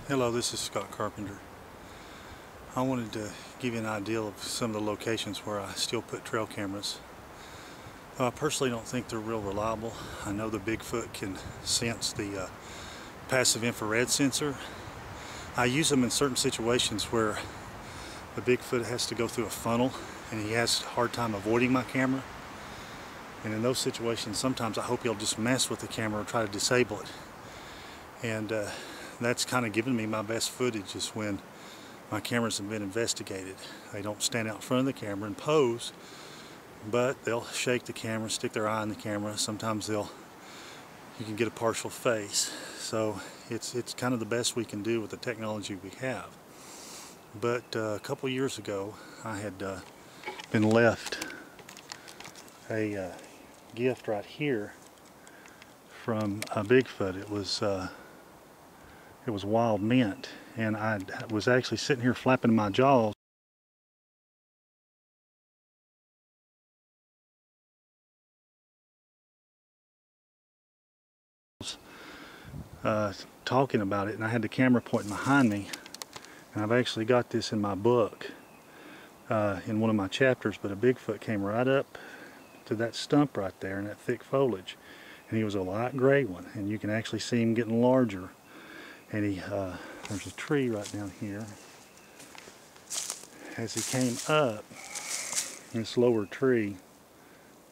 Hello, this is Scott Carpenter. I wanted to give you an idea of some of the locations where I still put trail cameras. I personally don't think they're real reliable. I know the Bigfoot can sense the passive infrared sensor. I use them in certain situations where the Bigfoot has to go through a funnel and he has a hard time avoiding my camera. And in those situations, sometimes I hope he'll just mess with the camera or try to disable it. And that's kind of given me my best footage is when my cameras have been investigated. They don't stand out in front of the camera and pose, but they'll shake the camera, stick their eye in the camera. Sometimes you can get a partial face. So it's kind of the best we can do with the technology we have. But a couple years ago, I had been left a gift right here from a Bigfoot. It was wild mint, and I was actually sitting here flapping my jaws talking about it, and I had the camera pointing behind me, and I've actually got this in my book in one of my chapters. But a Bigfoot came right up to that stump right there in that thick foliage, and he was a light gray one, and you can actually see him getting larger. And there's a tree right down here. As he came up, this lower tree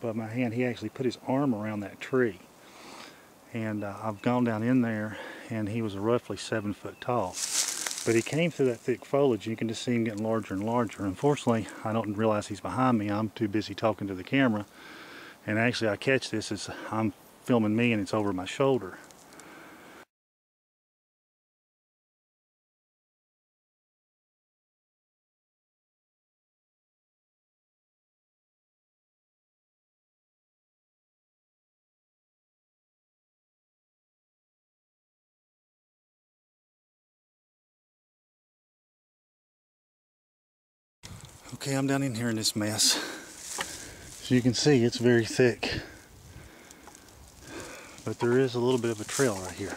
above my hand, he actually put his arm around that tree. And I've gone down in there, and he was roughly 7 foot tall. But he came through that thick foliage, and you can just see him getting larger and larger. Unfortunately, I don't realize he's behind me. I'm too busy talking to the camera. And actually, I catch this as I'm filming me, and it's over my shoulder. Okay, I'm down in here in this mess. As you can see, it's very thick. But there is a little bit of a trail right here.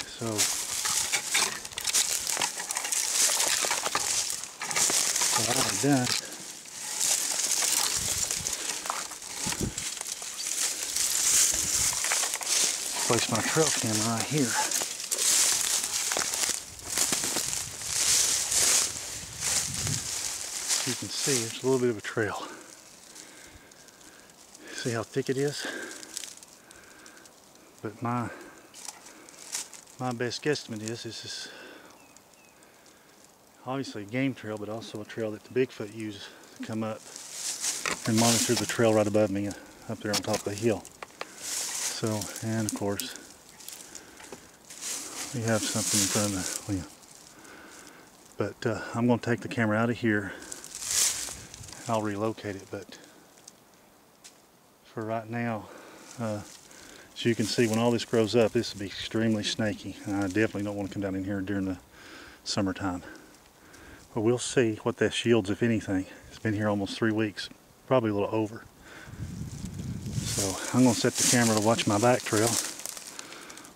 So, what I've done, place my trail camera right here. You can see there's a little bit of a trail. See how thick it is? But my best guesstimate is this is obviously a game trail, but also a trail that the Bigfoot uses to come up and monitor the trail right above me up there on top of the hill. So, and of course, we have something in front of the wheel. But I'm going to take the camera out of here. I'll relocate it, but for right now, as you can see, when all this grows up, this will be extremely snaky, and I definitely don't want to come down in here during the summertime. But we'll see what that yields, if anything. It's been here almost 3 weeks, probably a little over. So I'm going to set the camera to watch my back trail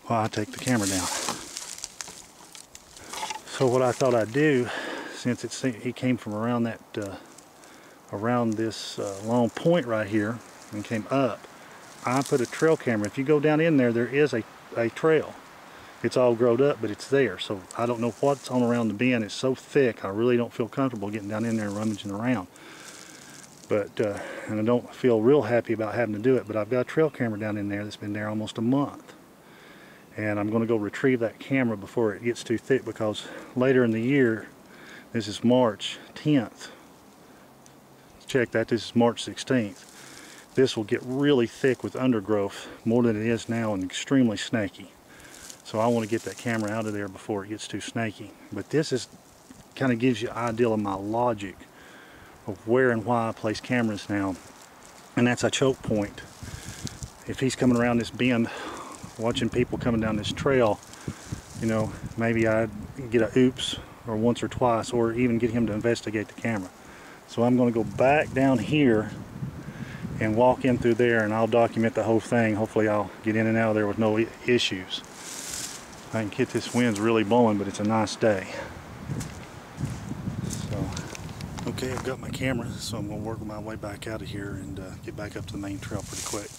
while I take the camera down. So what I thought I'd do, since he came from around that around this long point right here and came up, I put a trail camera. If you go down in there, there is a trail. It's all growed up, but it's there. So I don't know what's on around the bend. It's so thick, I really don't feel comfortable getting down in there and rummaging around. But and I don't feel real happy about having to do it, but I've got a trail camera down in there that's been there almost a month. And I'm going to go retrieve that camera before it gets too thick, because later in the year, this is March 10th. Check that, this is March 16th. This will get really thick with undergrowth, more than it is now, and extremely snaky. So I want to get that camera out of there before it gets too snaky. But this is kind of gives you an idea of my logic of where and why I place cameras now. And that's a choke point. If he's coming around this bend, watching people coming down this trail, you know, maybe I'd get a oops or once or twice, or even get him to investigate the camera. So I'm going to go back down here and walk in through there, and I'll document the whole thing. Hopefully I'll get in and out of there with no issues. I can get this wind's really blowing, but it's a nice day. So, okay, I've got my camera, so I'm going to work my way back out of here and get back up to the main trail pretty quick.